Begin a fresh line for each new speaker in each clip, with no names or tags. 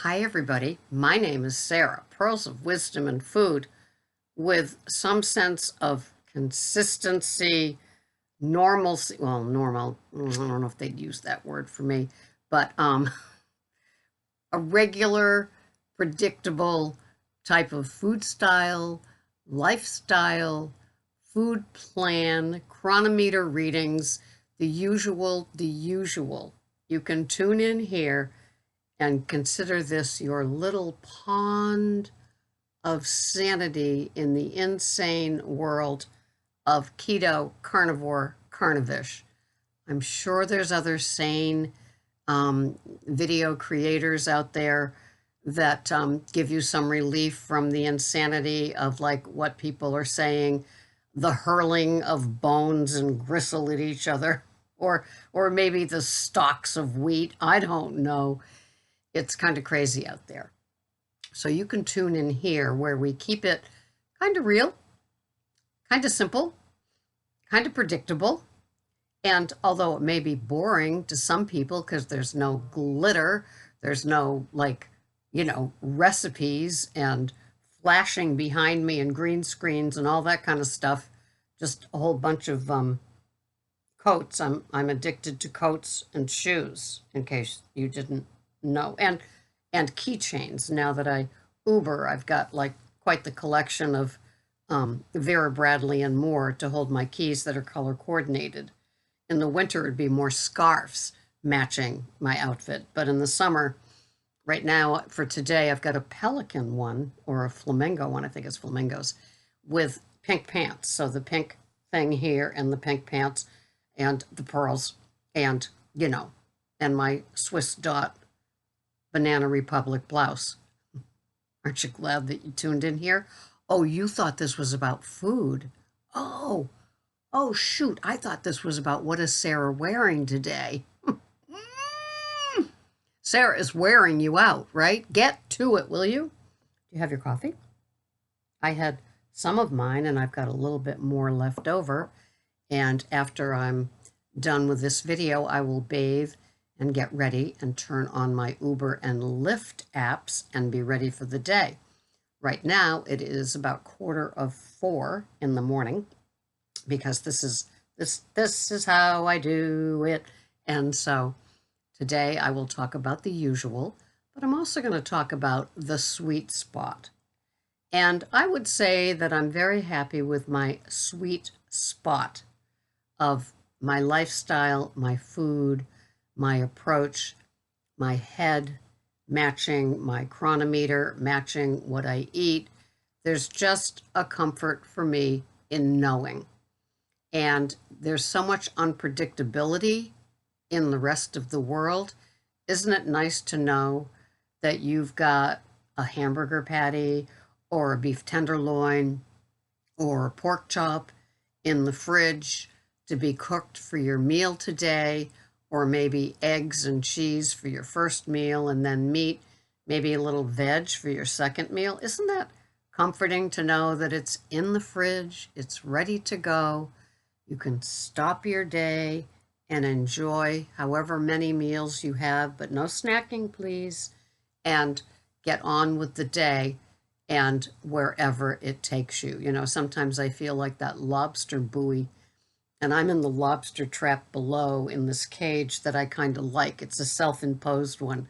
Hi, everybody. My name is Sarah, Pearls of Wisdom and Food, with some sense of consistency, normalcy. Well, normal, I don't know if they'd use that word for me, but a regular, predictable type of food style, lifestyle, food plan, chronometer readings, the usual, the usual. You can tune in here and consider this your little pond of sanity in the insane world of keto, carnivore, carnivish. I'm sure there's other sane video creators out there that give you some relief from the insanity of like what people are saying, the hurling of bones and gristle at each other, or maybe the stalks of wheat. I don't know. It's kind of crazy out there. So you can tune in here where we keep it kind of real, kind of simple, kind of predictable. And although it may be boring to some people because there's no glitter, there's no recipes and flashing behind me and green screens and all that kind of stuff, just a whole bunch of coats. I'm addicted to coats and shoes, in case you didn't know, and keychains. Now that I Uber, I've got like quite the collection of Vera Bradley and more to hold my keys that are color coordinated. In the winter, it'd be more scarves matching my outfit, but in the summer, right now for today, I've got a pelican one or a flamingo one. I think it's flamingos with pink pants. So the pink thing here and the pink pants and the pearls and, and my Swiss dot Banana Republic blouse. Aren't you glad that you tuned in here? Oh, you thought this was about food. Oh, oh, shoot. I thought this was about what is Sarah wearing today. Sarah is wearing you out, right? Get to it, will you? Do you have your coffee? I had some of mine and I've got a little bit more left over. And after I'm done with this video, I will bathe and get ready and turn on my Uber and Lyft apps and be ready for the day. Right now, it is about 3:45 in the morning because this is how I do it. And so today I will talk about the usual, but I'm also going to talk about the sweet spot. And I would say that I'm very happy with my sweet spot of my lifestyle, my food, my approach, my head matching my chronometer, matching what I eat. There's just a comfort for me in knowing. And there's so much unpredictability in the rest of the world. Isn't it nice to know that you've got a hamburger patty or a beef tenderloin or a pork chop in the fridge to be cooked for your meal today, or maybe eggs and cheese for your first meal and then meat, maybe a little veg for your second meal? Isn't that comforting to know that it's in the fridge, it's ready to go? You can stop your day and enjoy however many meals you have, but no snacking, please, and get on with the day and wherever it takes you. Sometimes I feel like that lobster buoy, and I'm in the lobster trap below in this cage that I kind of like. It's a self-imposed one,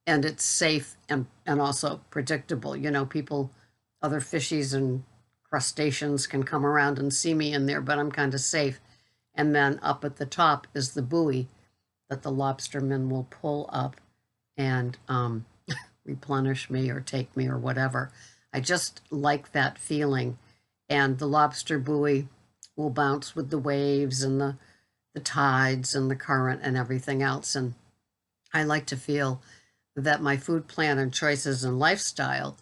and it's safe and also predictable. People, other fishies and crustaceans can come around and see me in there, but I'm kind of safe. And then up at the top is the buoy that the lobstermen will pull up and replenish me or take me or whatever. I just like that feeling. And the lobster buoy will bounce with the waves and the tides and the current and everything else. And I like to feel that my food plan and choices and lifestyle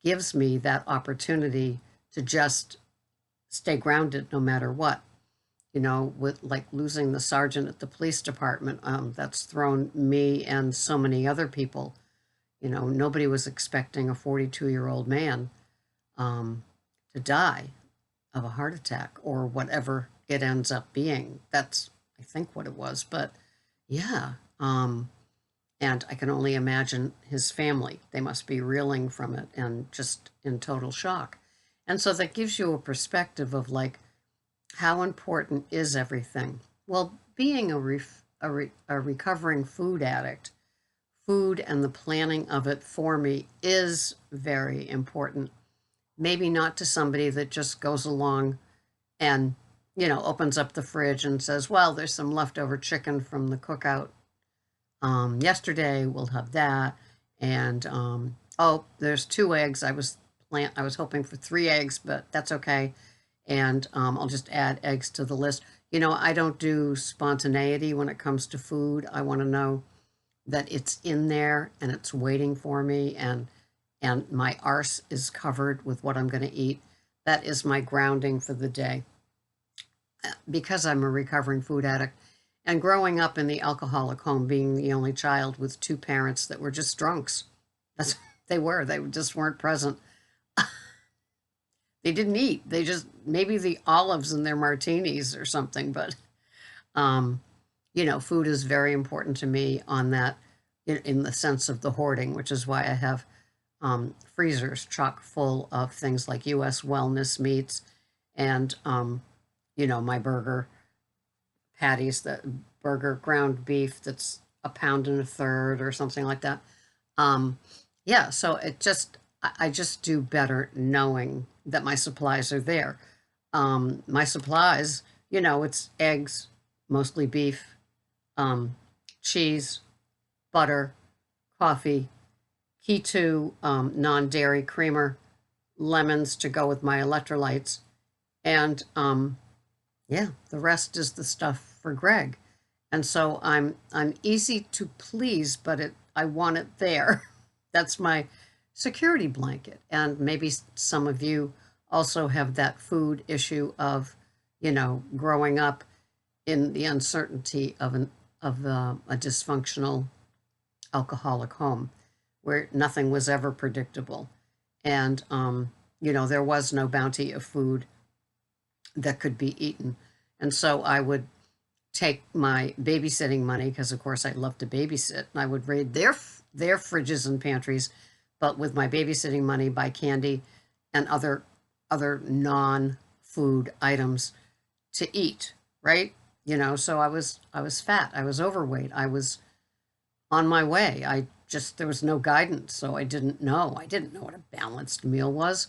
gives me that opportunity to just stay grounded no matter what. With like losing the sergeant at the police department, that's thrown me and so many other people. Nobody was expecting a 42-year-old man to die of a heart attack or whatever it ends up being. That's, I think, what it was. But yeah, And I can only imagine his family. They must be reeling from it and just in total shock. And so that gives you a perspective of like, how important is everything? Well, being a recovering food addict, food and the planning of it for me is very important. Maybe not to somebody that just goes along and, opens up the fridge and says, well, there's some leftover chicken from the cookout yesterday. We'll have that. And, oh, there's 2 eggs. I was hoping for 3 eggs, but that's okay. And I'll just add eggs to the list. I don't do spontaneity when it comes to food. I want to know that it's in there and it's waiting for me, and my arse is covered with what I'm going to eat. That is my grounding for the day. Because I'm a recovering food addict and growing up in the alcoholic home, being the only child with 2 parents that were just drunks. That's they were. They just weren't present. They didn't eat. They just maybe the olives in their martinis or something. But food is very important to me on that, in the sense of the hoarding, which is why I have freezers chock full of things like U.S. wellness meats and my burger patties, that burger ground beef that's a pound and a third or something like that. Yeah, so I just do better knowing that my supplies are there. My supplies, it's eggs, mostly beef, cheese, butter, coffee, Keto non-dairy creamer, lemons to go with my electrolytes, and yeah, the rest is the stuff for Greg. And so I'm easy to please, but I want it there. That's my security blanket. And maybe some of you also have that food issue of, growing up in the uncertainty of a dysfunctional alcoholic home where nothing was ever predictable. And, there was no bounty of food that could be eaten. And so I would take my babysitting money, because of course I love to babysit, and I would raid their fridges and pantries, but with my babysitting money, buy candy and other non-food items to eat, right? So I was fat, I was overweight, I was on my way. There was no guidance, so I didn't know. I didn't know what a balanced meal was.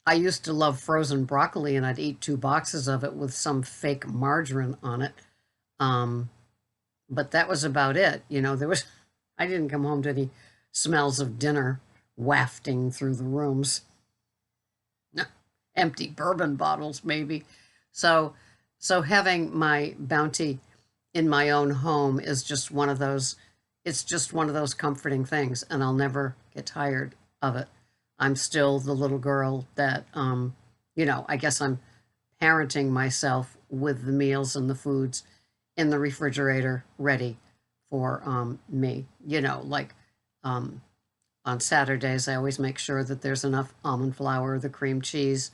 I used to love frozen broccoli, and I'd eat 2 boxes of it with some fake margarine on it. But that was about it. I didn't come home to any smells of dinner wafting through the rooms. Empty bourbon bottles, maybe. So having my bounty in my own home is just one of those, it's just one of those comforting things, and I'll never get tired of it. I'm still the little girl that, I guess I'm parenting myself with the meals and the foods in the refrigerator ready for me. On Saturdays, I always make sure that there's enough almond flour, the cream cheese,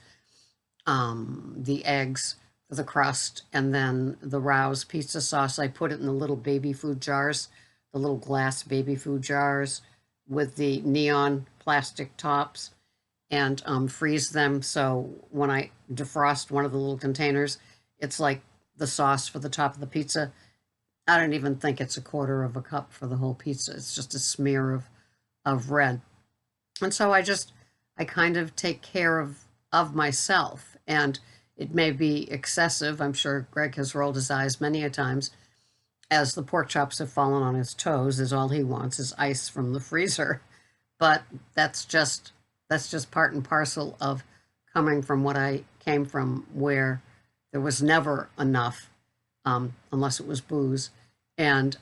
the eggs for the crust, and then the Rouse pizza sauce. I put it in the little baby food jars, the little glass baby food jars with the neon plastic tops, and freeze them. So when I defrost one of the little containers, it's like the sauce for the top of the pizza. I don't even think it's a quarter of a cup for the whole pizza. It's just a smear of red. And so I kind of take care of myself. And it may be excessive. I'm sure Greg has rolled his eyes many a times as the pork chops have fallen on his toes, is all he wants is ice from the freezer. But that's just part and parcel of coming from what I came from, where there was never enough, unless it was booze, and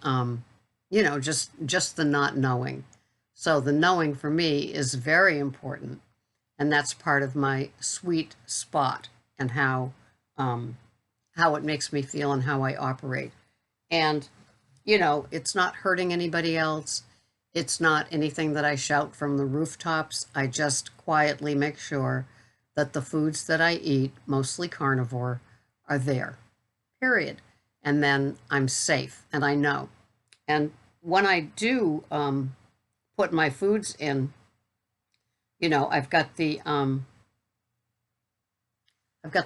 just the not knowing. So the knowing for me is very important, and that's part of my sweet spot and how it makes me feel and how I operate. And it's not hurting anybody else. It's not anything that I shout from the rooftops. I just quietly make sure that the foods that I eat, mostly carnivore, are there, period. And then I'm safe, and I know. And when I do put my foods in, I've got the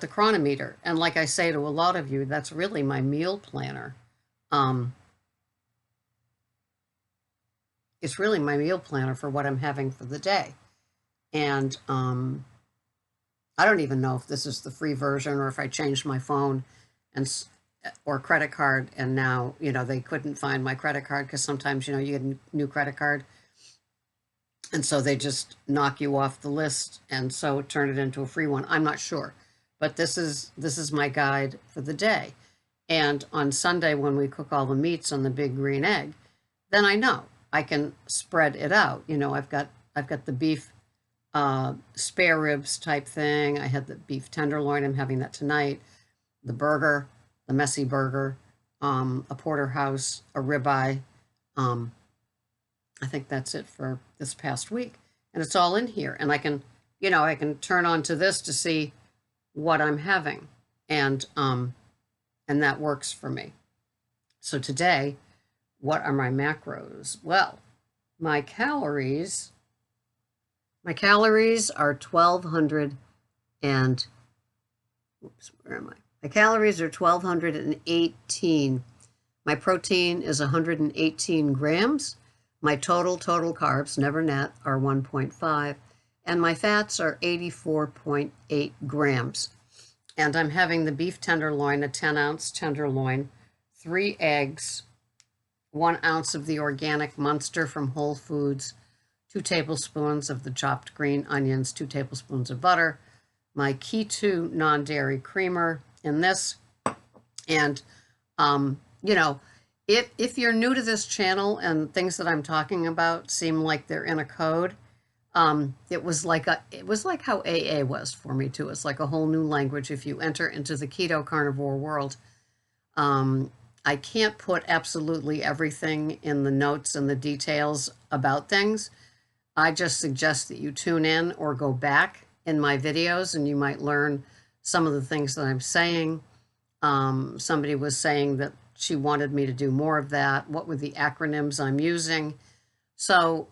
chronometer, and like I say to a lot of you, that's really my meal planner. Um, it's really my meal planner for what I'm having for the day. And I don't even know if this is the free version or if I changed my phone and or credit card, and now they couldn't find my credit card, because sometimes you get a new credit card, and so they just knock you off the list, and so turn it into a free one. I'm not sure, but this is my guide for the day. And on Sunday, when we cook all the meats on the big green egg, then I know I can spread it out. I've got the beef spare ribs type thing. I had the beef tenderloin. I'm having that tonight. The burger, the messy burger, a porterhouse, a ribeye. I think that's it for this past week, and it's all in here. And I can turn on to this to see what I'm having, and that works for me. So today, what are my macros? Well, my calories are 1,200 and, where am I? My calories are 1,218. My protein is 118 grams. My total carbs, never net, are 1.5. And my fats are 84.8 grams. And I'm having the beef tenderloin, a 10-ounce tenderloin, 3 eggs, 1 ounce of the organic Munster from Whole Foods, 2 tablespoons of the chopped green onions, 2 tablespoons of butter, my Keto non-dairy creamer in this. And, if you're new to this channel and things that I'm talking about seem like they're in a code, it was like how AA was for me too. It's like a whole new language if you enter into the keto carnivore world. I can't put absolutely everything in the notes and the details about things. I just suggest that you tune in or go back in my videos, and you might learn some of the things that I'm saying. Somebody was saying that she wanted me to do more of that. What were the acronyms I'm using? So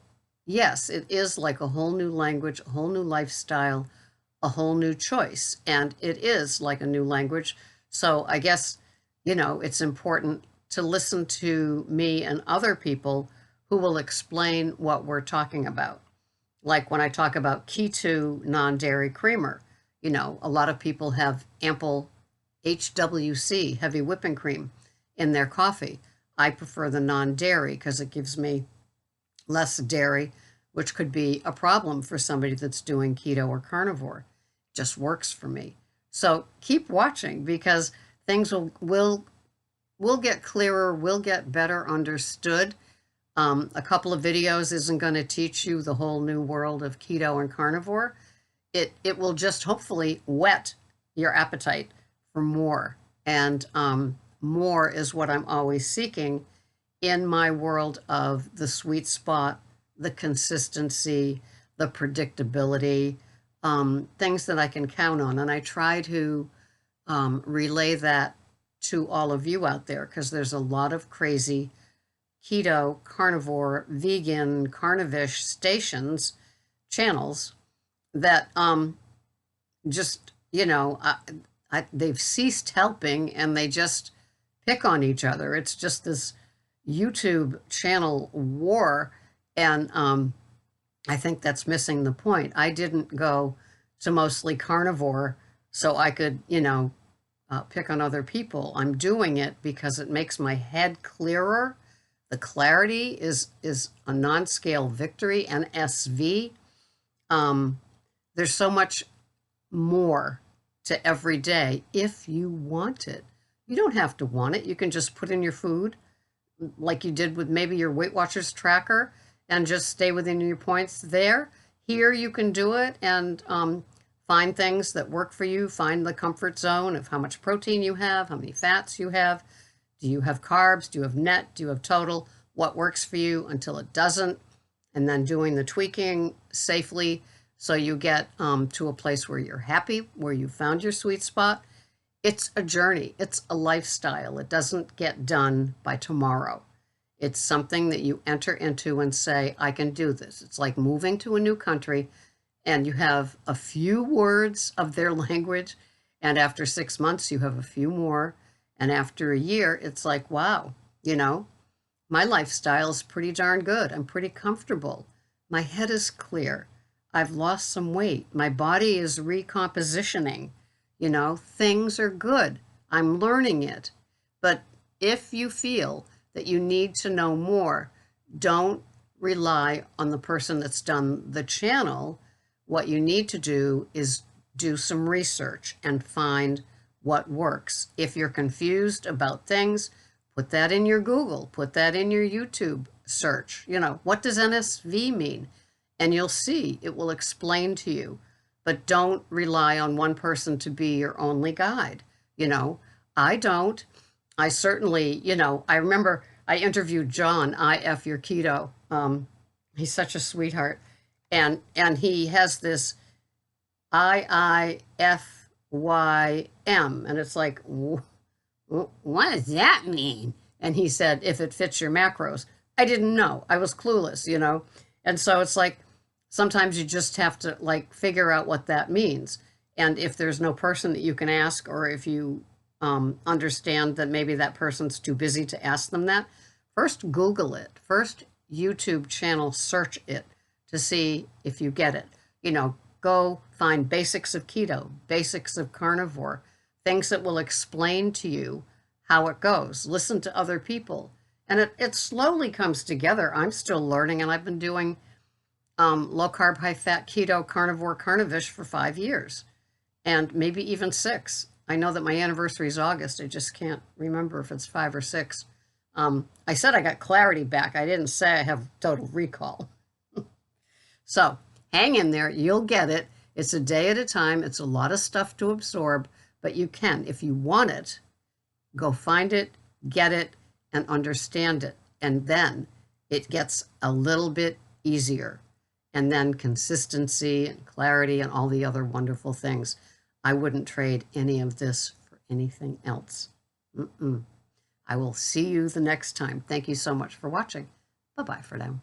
yes, it is like a whole new language, a whole new lifestyle, a whole new choice. And it is like a new language. So I guess, it's important to listen to me and other people who will explain what we're talking about. Like when I talk about Keto non-dairy creamer, a lot of people have ample HWC, heavy whipping cream, in their coffee. I prefer the non-dairy because it gives me less dairy, which could be a problem for somebody that's doing keto or carnivore. It just works for me. So keep watching, because things will get clearer, will get better understood. A couple of videos isn't going to teach you the whole new world of keto and carnivore. It will just hopefully whet your appetite for more. And more is what I'm always seeking in my world of the sweet spot, the consistency, the predictability, things that I can count on. And I try to relay that to all of you out there, because there's a lot of crazy keto, carnivore, vegan, carnivish stations, channels that just, they've ceased helping, and they just pick on each other. It's just this YouTube channel war, and I think that's missing the point. I didn't go to mostly carnivore so I could, pick on other people. I'm doing it because it makes my head clearer. The clarity is a non-scale victory, NSV. There's so much more to every day if you want it. You don't have to want it. You can just put in your food like you did with maybe your Weight Watchers tracker and just stay within your points there. Here you can do it and find things that work for you. Find the comfort zone of how much protein you have, how many fats you have. Do you have carbs? Do you have net? Do you have total? What works for you until it doesn't? And then doing the tweaking safely so you get to a place where you're happy, where you found your sweet spot. It's a journey. It's a lifestyle. It doesn't get done by tomorrow. It's something that you enter into and say, I can do this. It's like moving to a new country and you have a few words of their language. And after 6 months, you have a few more. And after a year, it's like, wow, you know, my lifestyle is pretty darn good. I'm pretty comfortable. My head is clear. I've lost some weight. My body is recompositioning. You know, things are good. I'm learning it. But if you feel that you need to know more, don't rely on the person that's done the channel. What you need to do is do some research and find what works. If you're confused about things, put that in your Google, put that in your YouTube search. You know, what does NSV mean? And you'll see, it will explain to you. But don't rely on one person to be your only guide. You know, I don't. I certainly, you know, I remember I interviewed John, IF Your Keto. He's such a sweetheart. And he has this IIFYM. And it's like, what does that mean? And he said, if it fits your macros. I didn't know. I was clueless, you know. And so it's like, sometimes you just have to like figure out what that means. And if there's no person that you can ask, or if you understand that maybe that person's too busy to ask them that, first Google it. First YouTube channel search it to see if you get it. You know, go find basics of keto, basics of carnivore, things that will explain to you how it goes. Listen to other people. And it slowly comes together. I'm still learning, and I've been doing low carb, high fat, keto, carnivore, carnivish for 5 years, and maybe even 6. I know that my anniversary is August. I just can't remember if it's 5 or 6. I said I got clarity back. I didn't say I have total recall. So hang in there. You'll get it. It's a day at a time. It's a lot of stuff to absorb, but you can. If you want it, go find it, get it, and understand it. And then it gets a little bit easier. And then consistency and clarity and all the other wonderful things. I wouldn't trade any of this for anything else. I will see you the next time. Thank you so much for watching. Bye-bye for now.